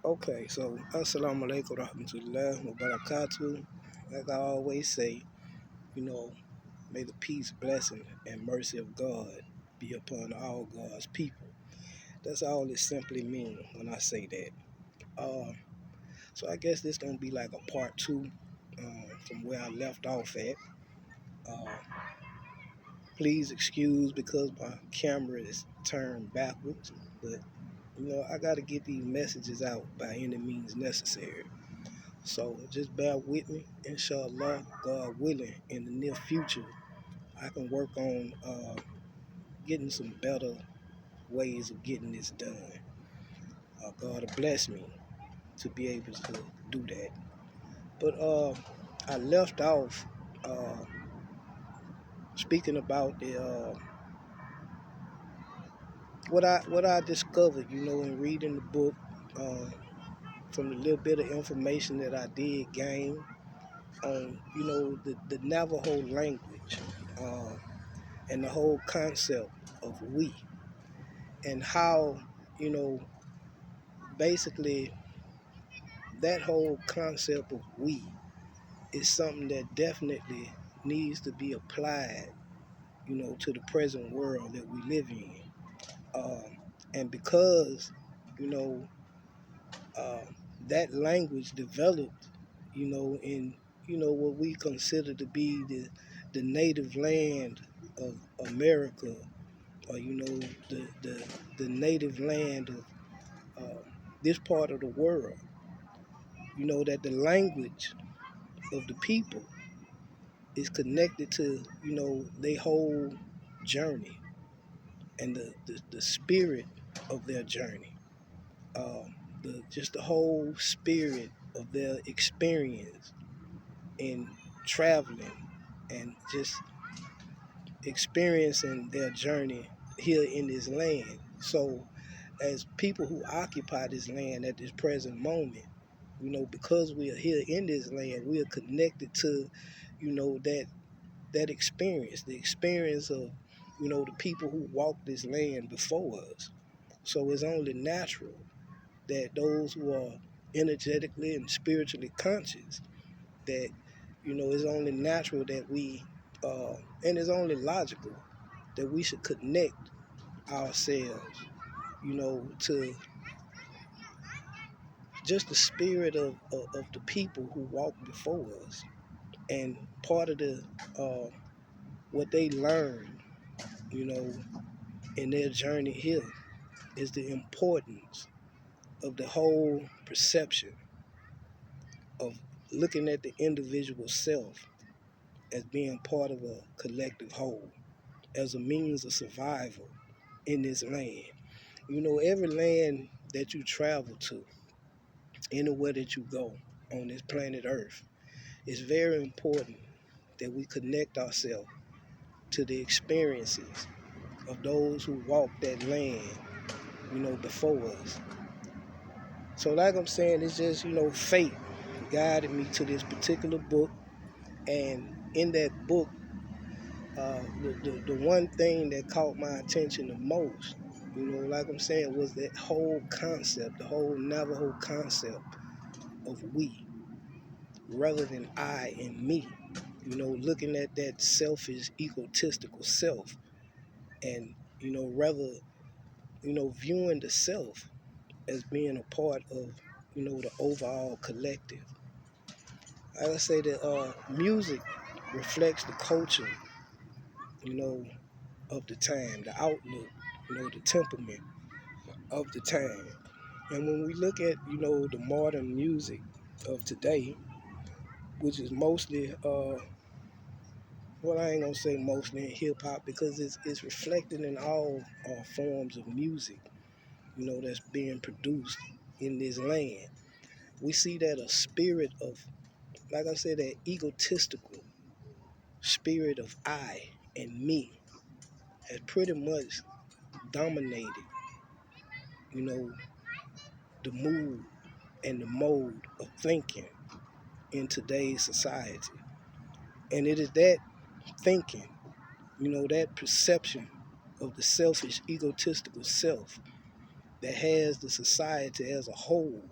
Okay, so assalamu alaikum rahmatullah wa barakatuh. Like I always say, you know, may the peace, blessing, and mercy of God be upon all God's people. That's all it simply means when I say that. So I guess this gonna be like a part two from where I left off at. Uh, Please excuse because my camera is turned backwards, but I gotta get these messages out by any means necessary. So just bear with me. Inshallah, God willing, in the near future, I can work on getting some better ways of getting this done. God will bless me to be able to do that. But I left off uh, speaking about the what I discovered, in reading the book, uh, from the little bit of information that I did gain on, the Navajo language. Uh, and the whole concept of we, and how, you know basically that whole concept of we is something that definitely needs to be applied, to the present world that we live in. And because, you know uh, that language developed, in, what we consider to be the native land of America, or, the native land of uh, this part of the world. That the language of the people is connected to, their whole journey, and the spirit of their journey. Just the whole spirit of their experience in traveling, and just experiencing their journey here in this land. So, as people who occupy this land at this present moment, because we are here in this land, we are connected to, that experience, the experience of, the people who walked this land before us. So it's only natural that those who are energetically and spiritually conscious, that, it's only natural that we, and it's only logical that we should connect ourselves, to just the spirit of the people who walked before us. And part of the what they learned, you know, in their journey here, is the importance of the whole perception of looking at the individual self as being part of a collective whole, as a means of survival in this land. Every land that you travel to, anywhere that you go on this planet Earth, it's very important that we connect ourselves to the experiences of those who walked that land, before us. So like I'm saying, it's just, fate guided me to this particular book. And in that book, the one thing that caught my attention the most, like I'm saying, was that whole concept, the whole Navajo concept of we, rather than I and me. Looking at that selfish, egotistical self, and, rather, viewing the self as being a part of, the overall collective. I say that music reflects the culture, you know, of the time, the outlook, the temperament of the time. And when we look at, the modern music of today, which is mostly, well, I ain't gonna say mostly in hip hop, because it's reflected in all forms of music, that's being produced in this land. We see that a spirit of, like I said, that egotistical spirit of I and me has pretty much dominated, you know, the mood and the mode of thinking in today's society. And it is that thinking, that perception of the selfish, egotistical self that has the society as a whole,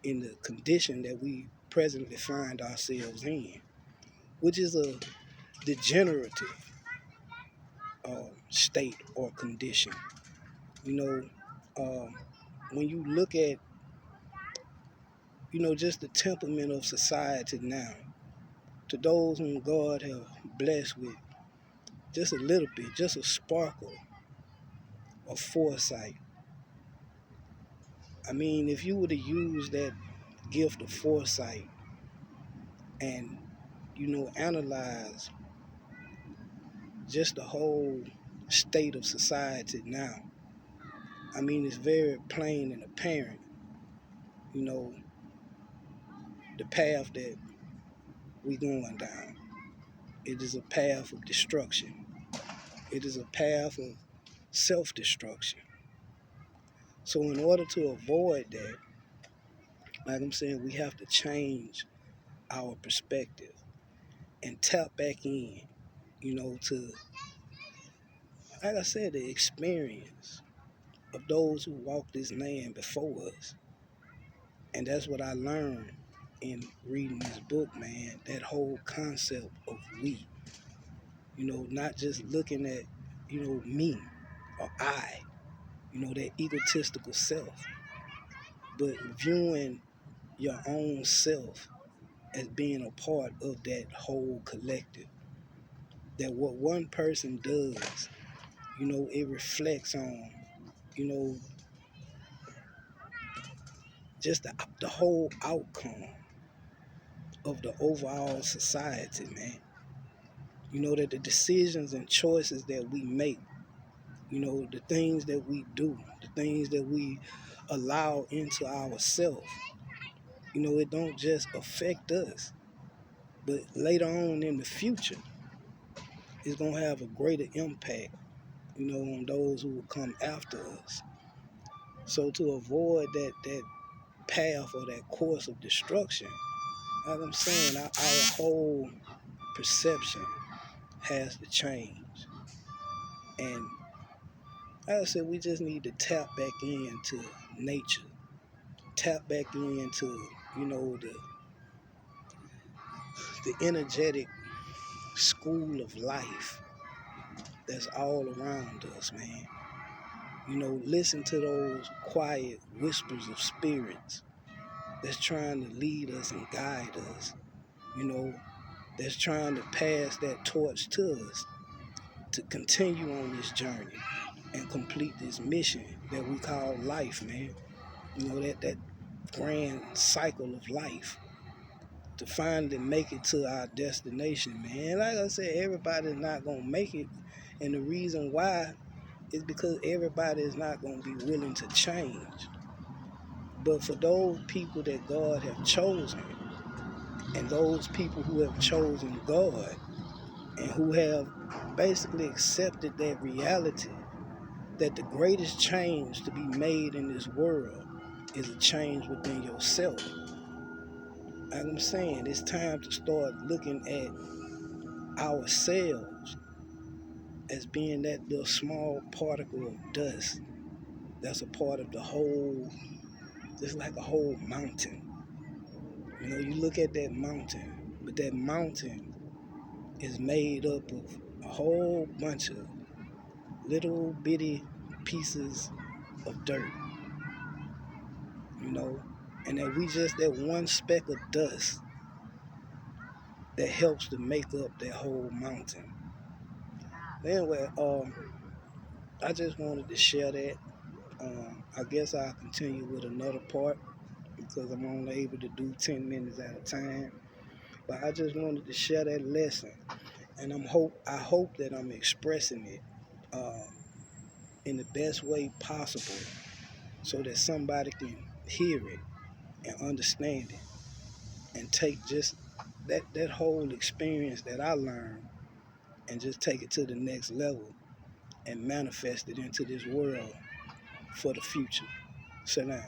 in the condition that we presently find ourselves in, which is a degenerative state or condition. You know, um, when you look at, just the temperament of society now, to those whom God have blessed with just a little bit, just a sparkle of foresight. I mean, if you were to use that gift of foresight and, analyze just the whole state of society now, I mean, it's very plain and apparent, you know, the path that we're going down. It is a path of destruction. It is a path of self-destruction. So in order to avoid that, like I'm saying, we have to change our perspective and tap back in, to, like I said, the experience of those who walked this land before us. And that's what I learned in reading this book, man, that whole concept of we, not just looking at, me or I, that egotistical self, but viewing your own self as being a part of that whole collective. That what one person does, it reflects on, you know, just the whole outcome of the overall society, man. That the decisions and choices that we make, the things that we do, the things that we allow into ourselves, it don't just affect us, but later on in the future, it's going to have a greater impact, on those who will come after us. So to avoid that path or that course of destruction, like I'm saying, our whole perception has to change. And like I said, we just need to tap back into nature, tap back into, the energetic school of life that's all around us, man. Listen to those quiet whispers of spirits that's trying to lead us and guide us, that's trying to pass that torch to us to continue on this journey and complete this mission that we call life, man. That grand cycle of life to finally make it to our destination, man. Like I said, everybody's not going to make it. And the reason why is because everybody is not going to be willing to change. But for those people that God have chosen, and those people who have chosen God, and who have basically accepted that reality, that the greatest change to be made in this world is a change within yourself. Like I'm saying, it's time to start looking at ourselves as being that little small particle of dust that's a part of the whole, just like a whole mountain. You look at that mountain, but that mountain is made up of a whole bunch of little bitty pieces of dirt, and that we just that one speck of dust that helps to make up that whole mountain. Anyway, I just wanted to share that. I guess I'll continue with another part because I'm only able to do 10 minutes at a time. But I just wanted to share that lesson, and I hope that I'm expressing it in the best way possible, so that somebody can hear it and understand it and take just that whole experience that I learned and just take it to the next level and manifest it into this world for the future. So now.